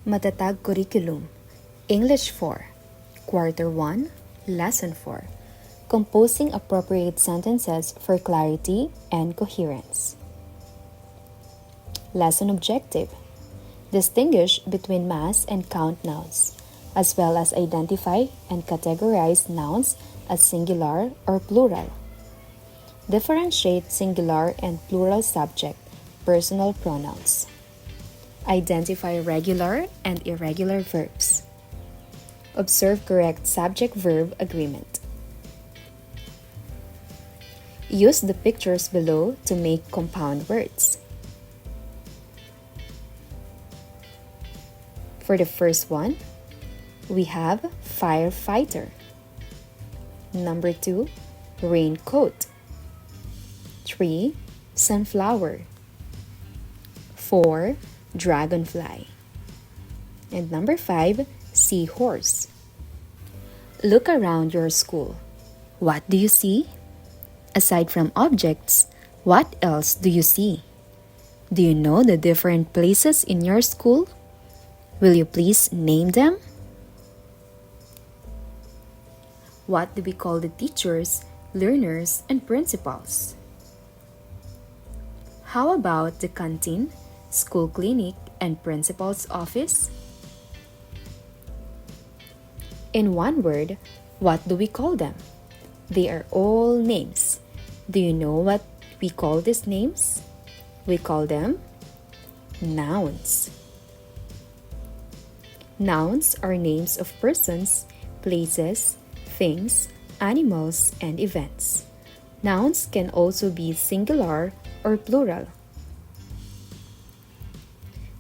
Matatag Curriculum, English 4, Quarter 1, Lesson 4, Composing Appropriate Sentences for Clarity and Coherence. Lesson Objective: Distinguish between mass and count nouns, as well as identify and categorize nouns as singular or plural. Differentiate singular and plural subject, personal pronouns. Identify regular and irregular verbs. Observe correct subject-verb agreement. Use the pictures below to make compound words. For the first one, we have firefighter. Number 2, raincoat. 3, sunflower. 4, dragonfly. And number 5, seahorse. Look around your school. What do you see? Aside from objects, what else do you see? Do you know the different places in your school? Will you please name them? What do we call the teachers, learners, and principals? How about the canteen, school clinic, and principal's office? In one word, what do we call them? They are all names. Do you know what we call these names? We call them nouns. Nouns are names of persons, places, things, animals, and events. Nouns can also be singular or plural.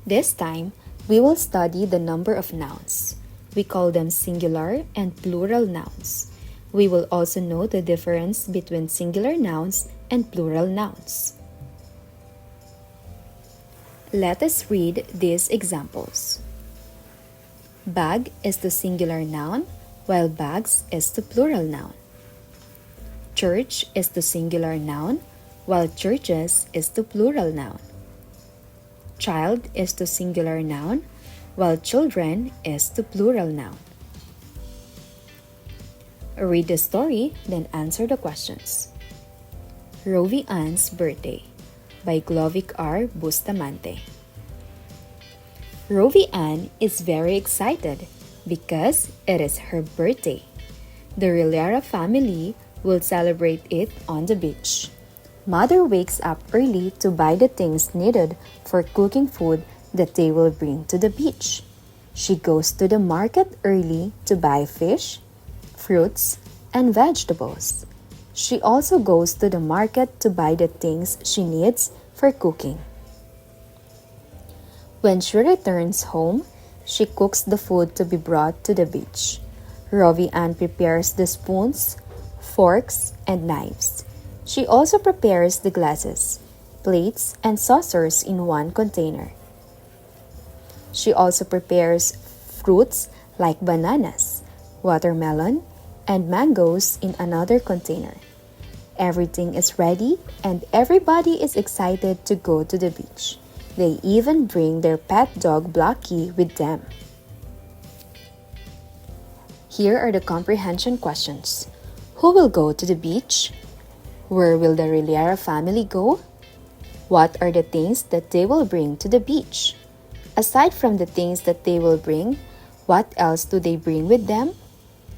This time, we will study the number of nouns. We call them singular and plural nouns. We will also know the difference between singular nouns and plural nouns. Let us read these examples. Bag is the singular noun, while bags is the plural noun. Church is the singular noun, while churches is the plural noun. Child is the singular noun, while children is the plural noun. Read the story, then answer the questions. Rovi Ann's Birthday by Glovic R. Bustamante. Rovi Ann is very excited because it is her birthday. The Irregular family will celebrate it on the beach. Mother wakes up early to buy the things needed for cooking food that they will bring to the beach. She goes to the market early to buy fish, fruits, and vegetables. She also goes to the market to buy the things she needs for cooking. When she returns home, she cooks the food to be brought to the beach. Rovi Ann prepares the spoons, forks, and knives. She also prepares the glasses, plates, and saucers in one container. She also prepares fruits like bananas, watermelon, and mangoes in another container. Everything is ready and everybody is excited to go to the beach. They even bring their pet dog Blackie with them. Here are the comprehension questions. Who will go to the beach? Where will the Irregular family go? What are the things that they will bring to the beach? Aside from the things that they will bring, what else do they bring with them?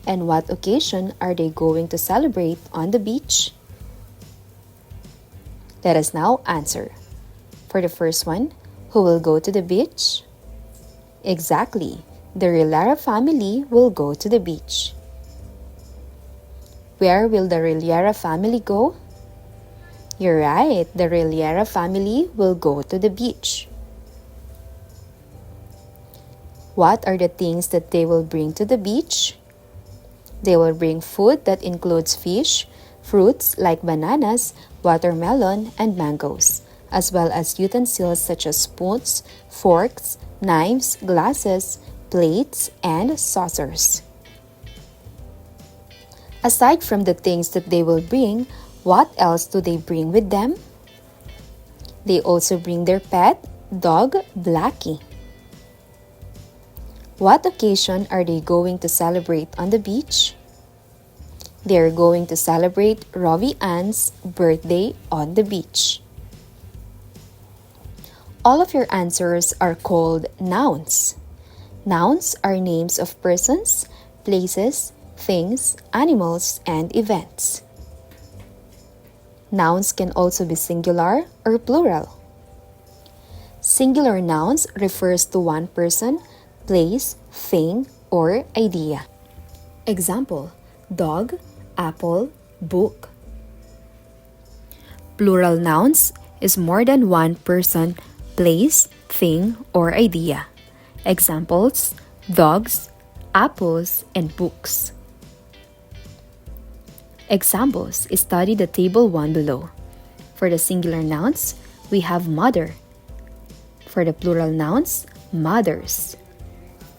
And what occasion are they going to celebrate on the beach? Let us now answer. For the first one, who will go to the beach? Exactly, the Irregular family will go to the beach. Where will the Irregular family go? You're right, the Irregular family will go to the beach. What are the things that they will bring to the beach? They will bring food that includes fish, fruits like bananas, watermelon, and mangoes, as well as utensils such as spoons, forks, knives, glasses, plates, and saucers. Aside from the things that they will bring, what else do they bring with them? They also bring their pet dog, Blackie. What occasion are they going to celebrate on the beach? They are going to celebrate Rovi Ann's birthday on the beach. All of your answers are called nouns. Nouns are names of persons, places, things, animals, and events. Nouns can also be singular or plural. Singular nouns refers to one person, place, thing, or idea. Example, dog, apple, book. Plural nouns is more than one person, place, thing, or idea. Examples, dogs, apples, and books. Examples, study the table 1 below. For the singular nouns, we have mother. For the plural nouns, mothers.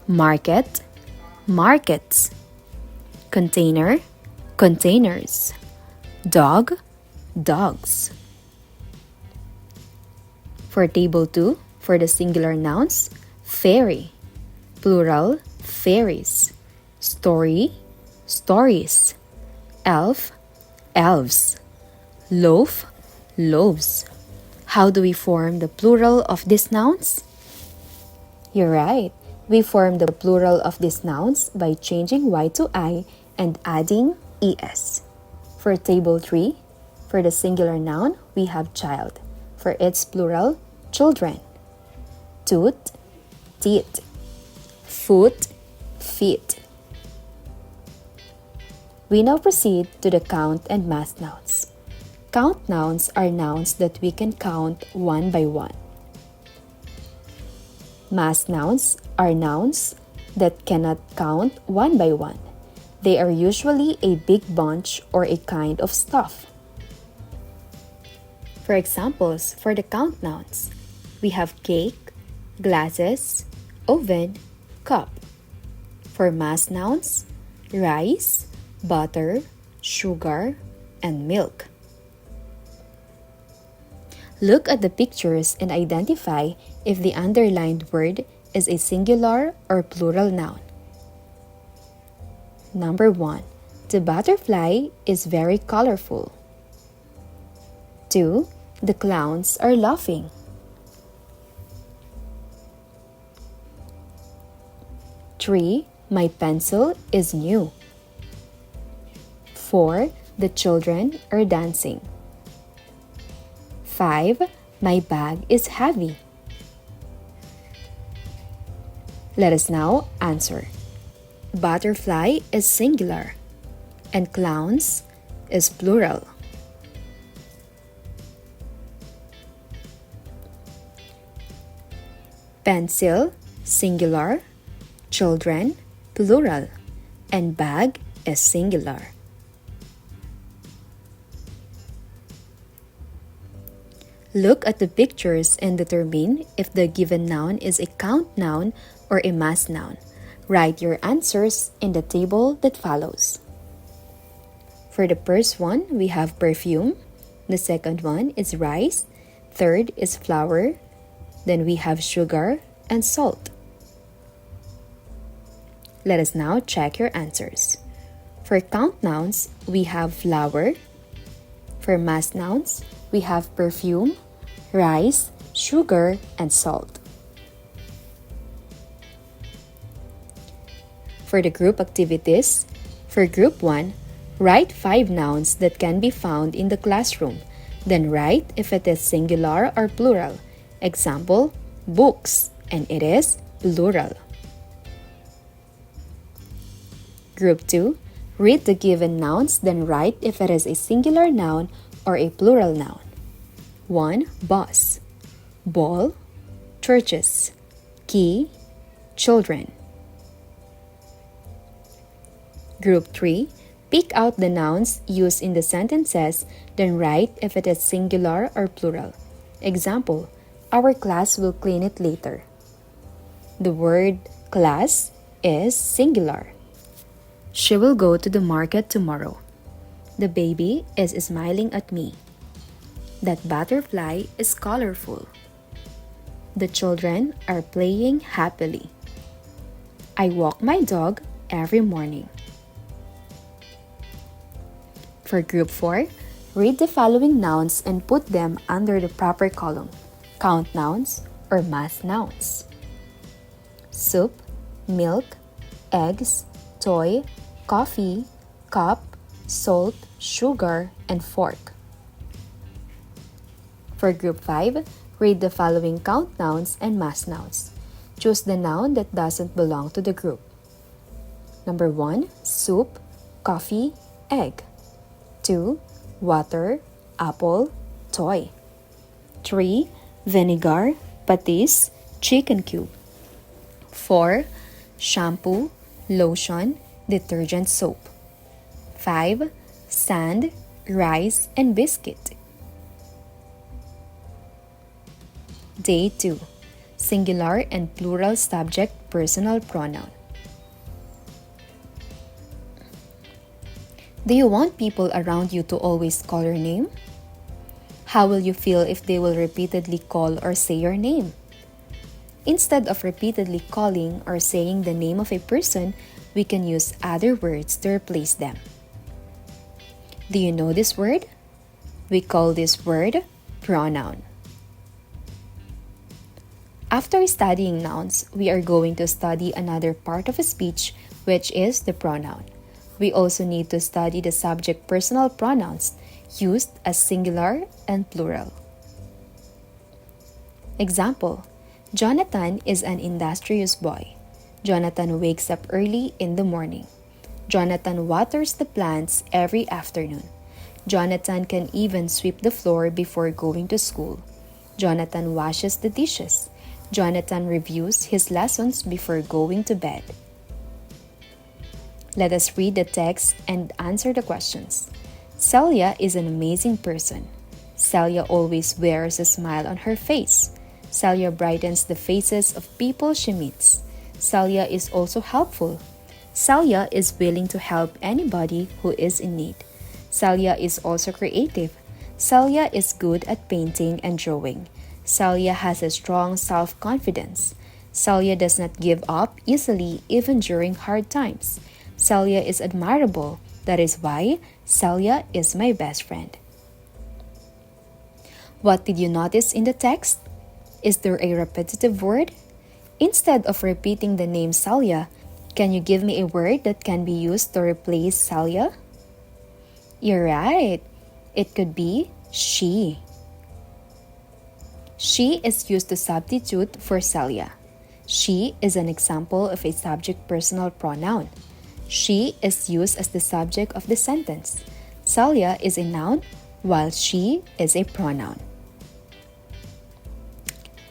Market, markets. Container, containers. Dog, dogs. For table 2, for the singular nouns, fairy. Plural, fairies. Story, stories. Elf, elves. Loaf, loaves. How do we form the plural of these nouns? You're right. We form the plural of these nouns by changing Y to I and adding ES. For table 3, for the singular noun, we have child. For its plural, children. Tooth, teeth. Foot, feet. We now proceed to the count and mass nouns. Count nouns are nouns that we can count one by one. Mass nouns are nouns that cannot count one by one. They are usually a big bunch or a kind of stuff. For examples, for the count nouns, we have cake, glasses, oven, cup. For mass nouns, rice, butter, sugar, and milk. Look at the pictures and identify if the underlined word is a singular or plural noun. Number 1. The butterfly is very colorful. 2. The clowns are laughing. 3. My pencil is new. 4. The children are dancing. 5. My bag is heavy. Let us now answer. Butterfly is singular and clowns is plural. Pencil, singular, children, plural, and bag is singular. Look at the pictures and determine if the given noun is a count noun or a mass noun. Write your answers in the table that follows. For the first one, we have perfume. The second one is rice. Third is flour. Then we have sugar and salt. Let us now check your answers. For count nouns, we have flour. For mass nouns, we have perfume, rice, sugar, and salt. For the group activities, for group 1, write 5 nouns that can be found in the classroom. Then write if it is singular or plural. Example, books, and it is plural. Group 2, read the given nouns, then write if it is a singular noun or a plural noun. 1. Bus, ball, churches, key, children. Group 3, pick out the nouns used in the sentences, then write if it is singular or plural. Example, our class will clean it later. The word class is singular. She will go to the market tomorrow. The baby is smiling at me. That butterfly is colorful. The children are playing happily. I walk my dog every morning. For Group 4, read the following nouns and put them under the proper column. Count nouns or mass nouns. Soup, milk, eggs, toy, coffee, cup, salt, sugar, and fork. For Group 5, read the following count nouns and mass nouns. Choose the noun that doesn't belong to the group. Number 1, soup, coffee, egg. 2, water, apple, toy. 3, vinegar, patis, chicken cube. 4, shampoo, lotion, detergent soap. 5, sand, rice, and biscuit. Day 2. Singular and plural subject personal pronoun. Do you want people around you to always call your name? How will you feel if they will repeatedly call or say your name? Instead of repeatedly calling or saying the name of a person, we can use other words to replace them. Do you know this word? We call this word pronoun. After studying nouns, we are going to study another part of a speech, which is the pronoun. We also need to study the subject personal pronouns used as singular and plural. Example, Jonathan is an industrious boy. Jonathan wakes up early in the morning. Jonathan waters the plants every afternoon. Jonathan can even sweep the floor before going to school. Jonathan washes the dishes. Jonathan reviews his lessons before going to bed. Let us read the text and answer the questions. Celia is an amazing person. Celia always wears a smile on her face. Celia brightens the faces of people she meets. Celia is also helpful. Celia is willing to help anybody who is in need. Celia is also creative. Celia is good at painting and drawing. Celia has a strong self-confidence. Celia does not give up easily even during hard times. Celia is admirable. That is why Celia is my best friend. What did you notice in the text? Is there a repetitive word? Instead of repeating the name Celia, can you give me a word that can be used to replace Celia? You're right. It could be she. She is used to substitute for Celia. She is an example of a subject personal pronoun. She is used as the subject of the sentence. Celia is a noun, while she is a pronoun.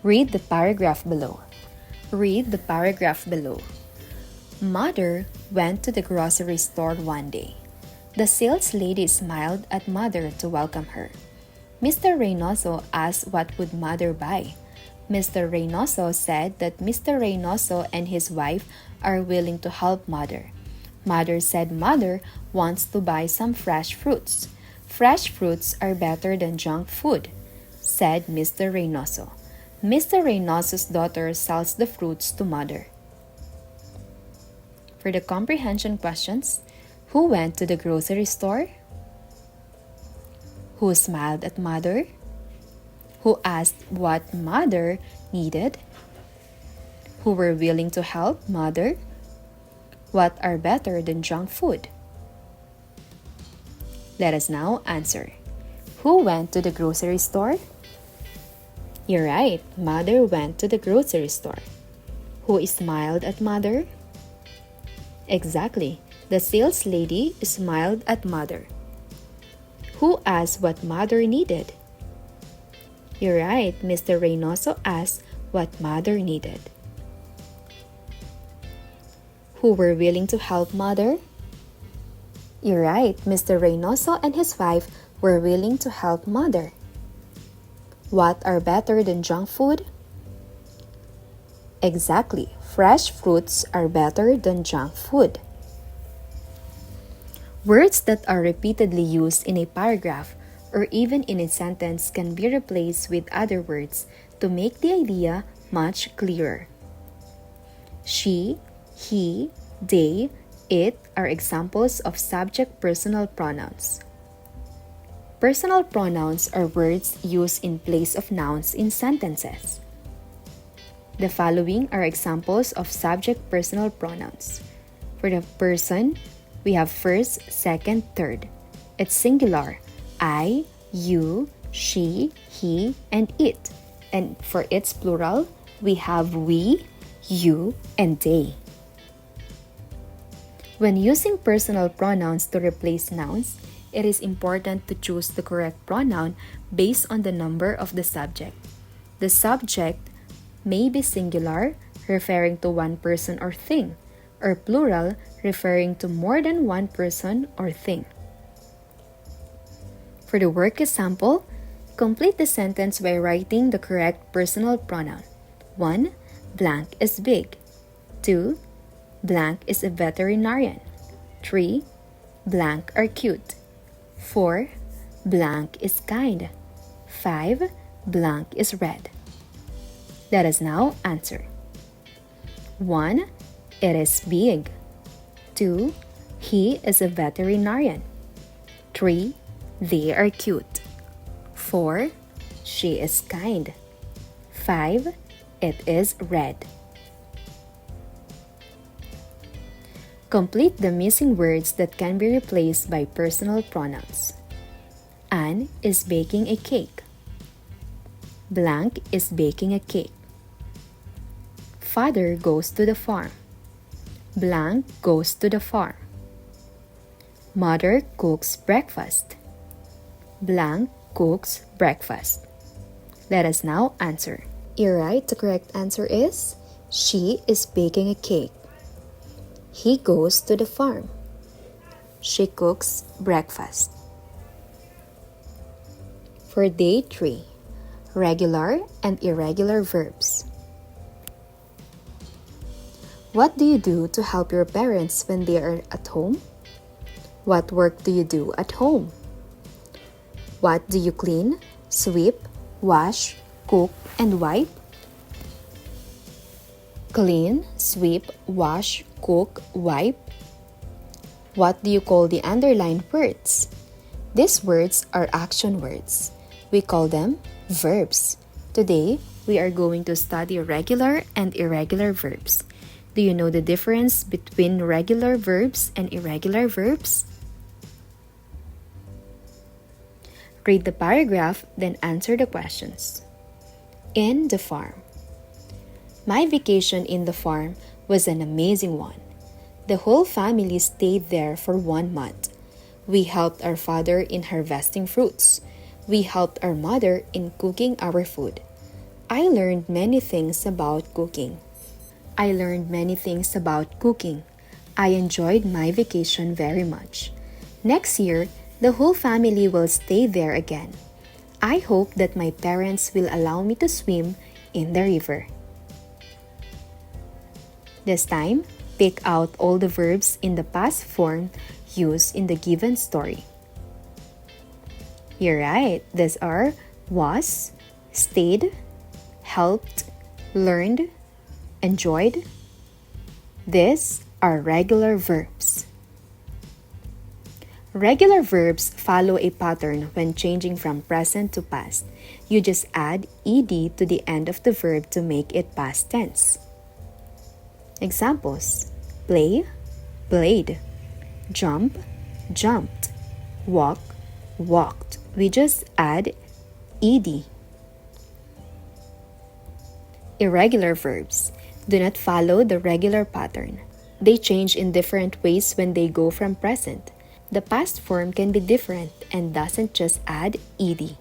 Read the paragraph below. Read the paragraph below. Mother went to the grocery store one day. The sales lady smiled at Mother to welcome her. Mr. Reynoso asked what would Mother buy. Mr. Reynoso said that Mr. Reynoso and his wife are willing to help Mother. Mother said Mother wants to buy some fresh fruits. Fresh fruits are better than junk food, said Mr. Reynoso. Mr. Reynoso's daughter sells the fruits to Mother. For the comprehension questions, who went to the grocery store? Who smiled at Mother? Who asked what Mother needed? Who were willing to help Mother? What are better than junk food? Let us now answer. Who went to the grocery store? You're right, Mother went to the grocery store. Who smiled at Mother? Exactly, the sales lady smiled at Mother. Who asked what Mother needed? You're right, Mr. Reynoso asked what Mother needed. Who were willing to help Mother? You're right, Mr. Reynoso and his wife were willing to help Mother. What are better than junk food? Exactly, fresh fruits are better than junk food. Words that are repeatedly used in a paragraph or even in a sentence can be replaced with other words to make the idea much clearer. She, he, they, it are examples of subject personal pronouns. Personal pronouns are words used in place of nouns in sentences. The following are examples of subject personal pronouns. For the person, we have first, second, third. It's singular. I, you, she, he, and it. And for its plural, we have we, you, and they. When using personal pronouns to replace nouns, it is important to choose the correct pronoun based on the number of the subject. The subject may be singular, referring to one person or thing, or plural, referring to more than one person or thing. For the work example, complete the sentence by writing the correct personal pronoun. 1. Blank is big. 2. Blank is a veterinarian. 3. Blank are cute. 4. Blank is kind. 5. Blank is red. Let us now answer. 1. It is big. 2. He is a veterinarian. 3. They are cute. 4. She is kind. 5. It is red. Complete the missing words that can be replaced by personal pronouns. Anne is baking a cake. Blank is baking a cake. Father goes to the farm. Blank goes to the farm. Mother cooks breakfast. Blank cooks breakfast. Let us now answer. You're right, the correct answer is she is baking a cake. He goes to the farm. She cooks breakfast. For day 3, regular and irregular verbs. What do you do to help your parents when they are at home? What work do you do at home? What do you clean, sweep, wash, cook, and wipe? Clean, sweep, wash, cook, wipe. What do you call the underlined words? These words are action words. We call them verbs. Today, we are going to study regular and irregular verbs. Do you know the difference between regular verbs and irregular verbs? Read the paragraph, then answer the questions. In the farm. My vacation in the farm was an amazing one. The whole family stayed there for 1 month. We helped our father in harvesting fruits. We helped our mother in cooking our food. I learned many things about cooking. I enjoyed my vacation very much. Next year, the whole family will stay there again. I hope that my parents will allow me to swim in the river. This time, pick out all the verbs in the past form used in the given story. You're right, these are was, stayed, helped, learned, enjoyed. These are regular verbs. Regular verbs follow a pattern when changing from present to past. You just add ed to the end of the verb to make it past tense. Examples: play, played, jump, jumped, walk, walked. We just add ed. Irregular verbs do not follow the regular pattern. They change in different ways when they go from present. The past form can be different and doesn't just add ed.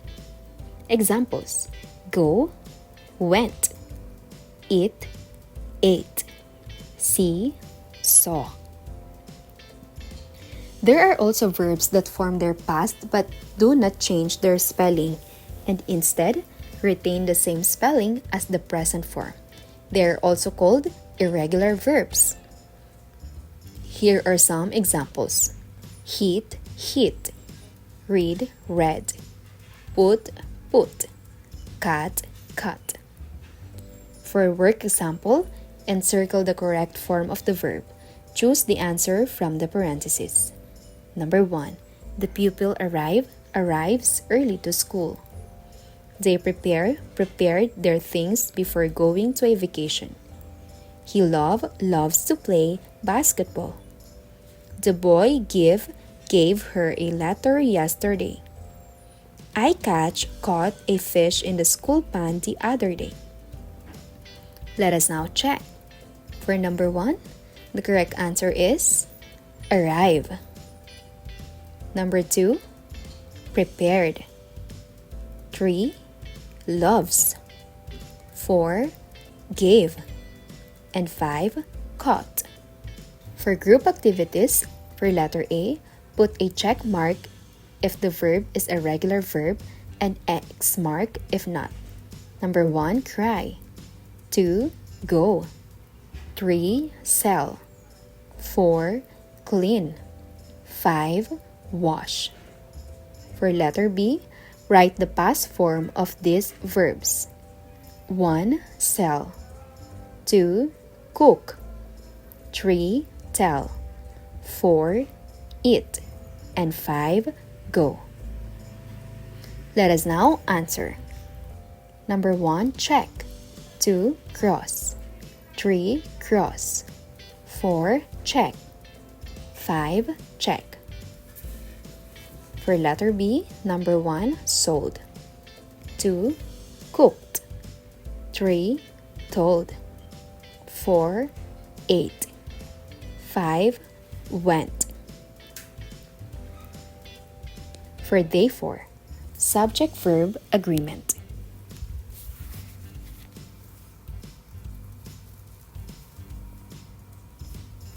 Examples: go, went, eat, ate, see, saw. There are also verbs that form their past but do not change their spelling and instead retain the same spelling as the present form. They are also called irregular verbs. Here are some examples: heat, heat, read, read, put, put, cut, cut. For a work example, and circle the correct form of the verb. Choose the answer from the parentheses. Number 1. The pupil arrives early to school. They prepared their things before going to a vacation. He loves to play basketball. The boy gave her a letter yesterday. I caught a fish in the school pond the other day. Let us now check. For number 1, the correct answer is arrive. Number 2, prepared. 3, loves. 4, gave. And 5, caught. For group activities, for letter A, put a check mark if the verb is a regular verb and X mark if not. Number 1, cry. 2, go. 3, sell. 4, clean. 5, wash. For letter B, write the past form of these verbs. 1, sell. 2, cook. 3, tell. 4, eat. And 5, go. Let us now answer. Number 1, check. 2, cross. 3, cross. 4, check. 5, check. For letter B, number 1, sold. 2, cooked. 3, told. 4, ate. 5, went. For day 4, subject-verb agreement.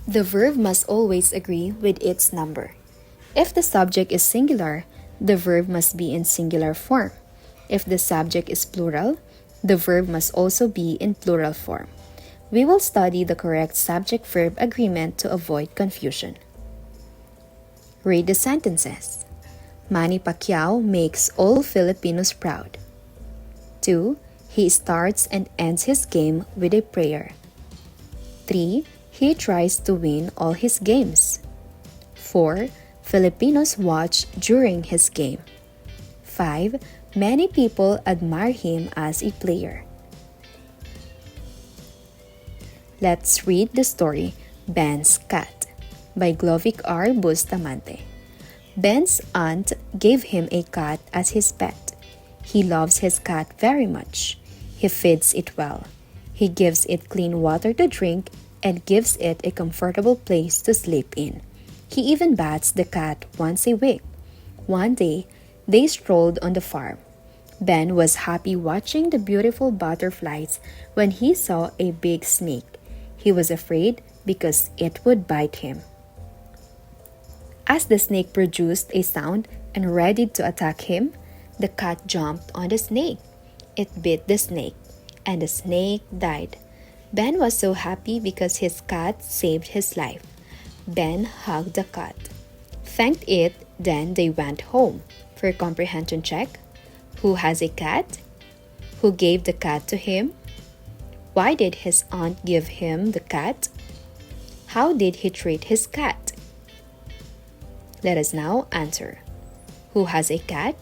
The verb must always agree with its number. If the subject is singular, the verb must be in singular form. If the subject is plural, the verb must also be in plural form. We will study the correct subject-verb agreement to avoid confusion. Read the sentences. Manny Pacquiao makes all Filipinos proud. 2. He starts and ends his game with a prayer. 3. He tries to win all his games. 4. Filipinos watch during his game. 5. Many people admire him as a player. Let's read the story Ben's Cat by Glovic R. Bustamante. Ben's aunt gave him a cat as his pet. He loves his cat very much. He feeds it well. He gives it clean water to drink and gives it a comfortable place to sleep in. He even bats the cat once a week. One day, they strolled on the farm. Ben was happy watching the beautiful butterflies when he saw a big snake. He was afraid because it would bite him. As the snake produced a sound and ready to attack him, the cat jumped on the snake. It bit the snake, and the snake died. Ben was so happy because his cat saved his life. Ben hugged the cat, thanked it, then they went home. For comprehension check, who has a cat? Who gave the cat to him? Why did his aunt give him the cat? How did he treat his cat? Let us now answer. Who has a cat?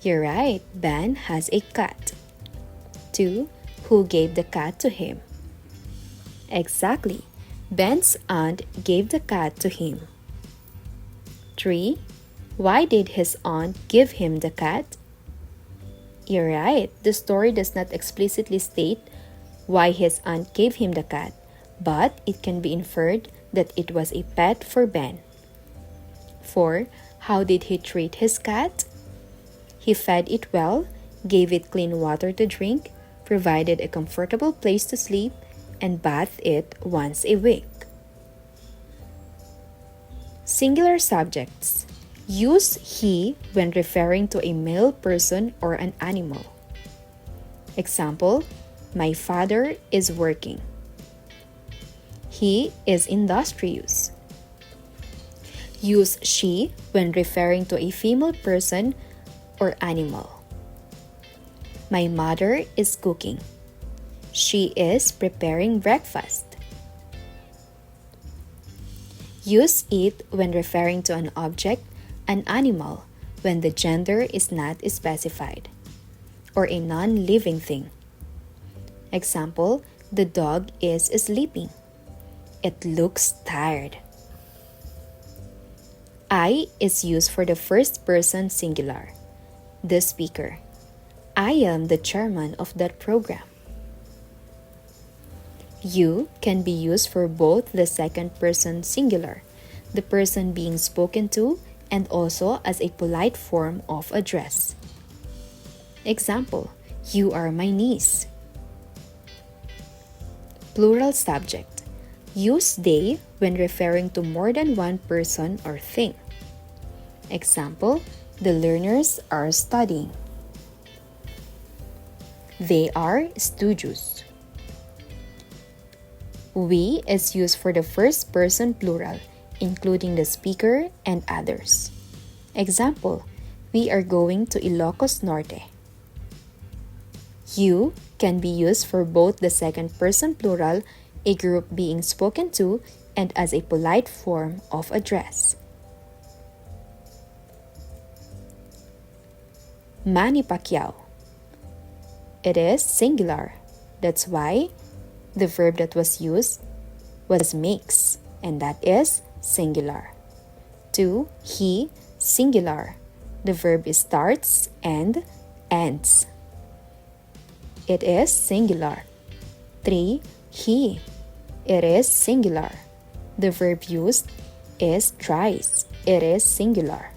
You're right, Ben has a cat. 2. Who gave the cat to him? Exactly. Ben's aunt gave the cat to him. 3. Why did his aunt give him the cat? You're right. The story does not explicitly state why his aunt gave him the cat, but it can be inferred that it was a pet for Ben. 4. How did he treat his cat? He fed it well, gave it clean water to drink, provided a comfortable place to sleep, and bathed it once a week. Singular subjects. Use he when referring to a male person or an animal. Example, my father is working. He is industrious. Use she when referring to a female person or animal. My mother is cooking. She is preparing breakfast. Use it when referring to an object, an animal, when the gender is not specified, or a non-living thing. Example, the dog is sleeping. It looks tired. I is used for the first person singular, the speaker. I am the chairman of that program. You can be used for both the second person singular, the person being spoken to, and also as a polite form of address. Example, you are my niece. Plural subject. Use they when referring to more than one person or thing. Example, the learners are studying. They are studious. We is used for the first person plural, including the speaker and others. Example, we are going to Ilocos Norte. You can be used for both the second person plural, a group being spoken to, and as a polite form of address. Manny Pacquiao. It is singular. That's why the verb that was used was makes, and that is singular. 2. He, singular. The verb is starts and ends. It is singular. 3. He. It is singular. The verb used is tries. It is singular.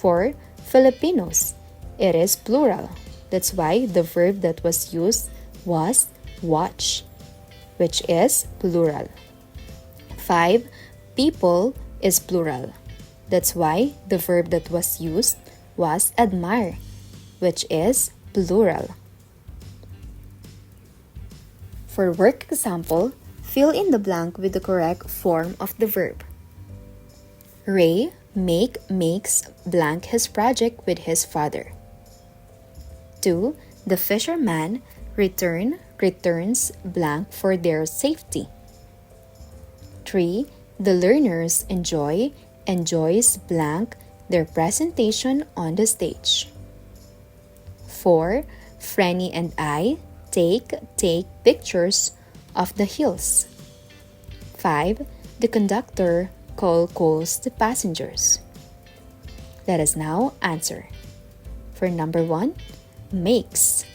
4. Filipinos. It is plural. That's why the verb that was used was watch, which is plural. 5. People is plural. That's why the verb that was used was admire, which is plural. For work example, fill in the blank with the correct form of the verb. Ray makes blank his project with his father. 2. The fisherman returns blank for their safety. 3. The learners enjoys blank their presentation on the stage. 4. Franny and I take pictures of the hills. 5. The conductor calls the passengers. Let us now answer. For number 1, makes.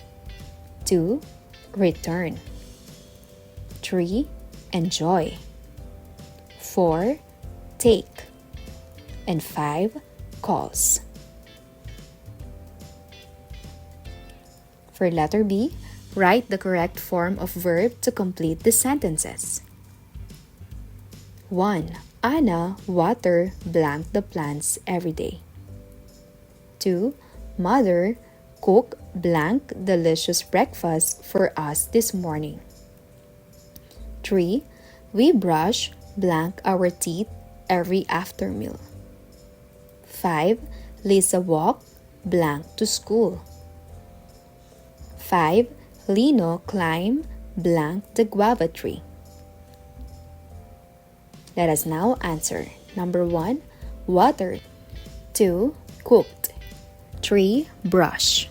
2. Return. 3. Enjoy. 4. Take. And 5. Calls. For letter B, write the correct form of verb to complete the sentences. 1. Anna water blank the plants every day. 2. Mother cook blank delicious breakfast for us this morning. 3. We brush blank our teeth every after meal. 5. Lisa walked blank to school. 5. Lino climbed blank the guava tree. Let us now answer. Number 1, watered. 2, cooked. 3, brush.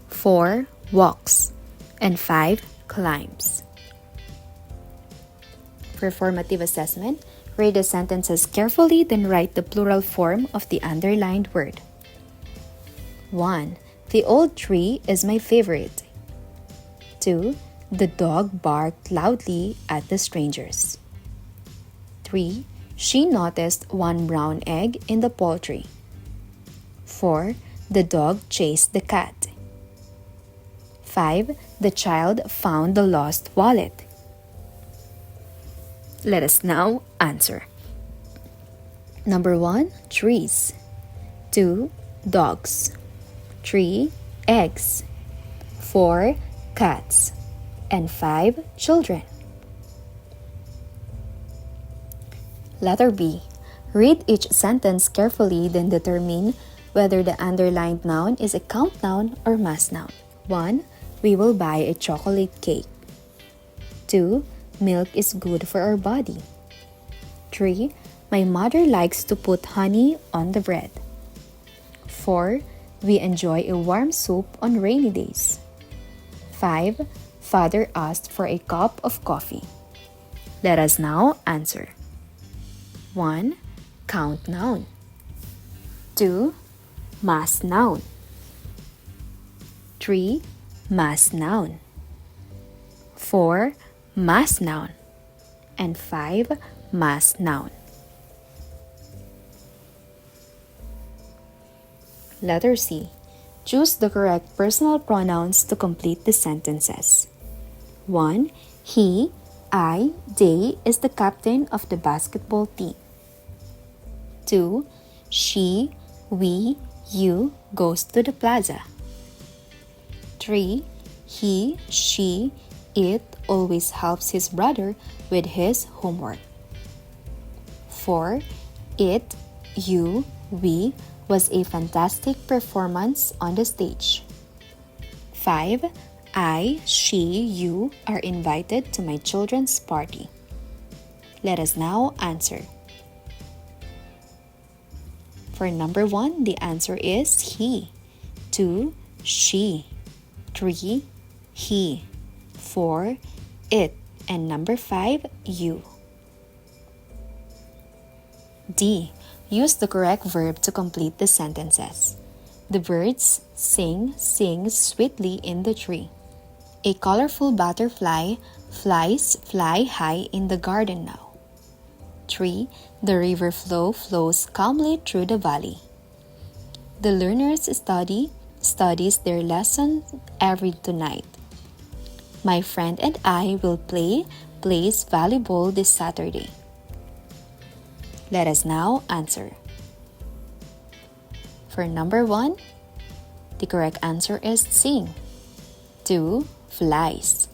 4, walks. And 5, climbs. For formative assessment, read the sentences carefully, then write the plural form of the underlined word. 1. The old tree is my favorite. 2. The dog barked loudly at the strangers. 3. She noticed one brown egg in the poultry. 4. The dog chased the cat. 5. The child found the lost wallet. Let us now answer. Number 1, trees. 2, dogs. 3, eggs. 4, cats. And 5, children. Letter B. Read each sentence carefully, then determine whether the underlined noun is a count noun or mass noun. 1. We will buy a chocolate cake. 2. Milk is good for our body. 3. My mother likes to put honey on the bread. 4. We enjoy a warm soup on rainy days. 5. Father asked for a cup of coffee. Let us now answer. 1. Count noun. 2. Mass noun. 3. Mass noun. 4. Mass noun. And 5. Mass noun. Letter C. Choose the correct personal pronouns to complete the sentences. 1. He, I, they is the captain of the basketball team. 2. She, we, you goes to the plaza. 3. He, she, it always helps his brother with his homework. 4. It, you, we was a fantastic performance on the stage. 5. I, she, you are invited to my children's party. Let us now answer. For number 1, the answer is he. 2. She. 3. He. 4. It. And number 5, you. D. Use the correct verb to complete the sentences. The birds sing sweetly in the tree. A colorful butterfly fly high in the garden now. 3. The river flows calmly through the valley. The learners studies their lesson every night. My friend and I will plays volleyball this Saturday. Let us now answer. For number 1, the correct answer is sing. 2. Flies.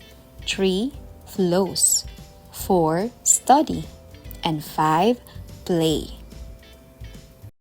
3. Flows. 4. Study. And 5. Play.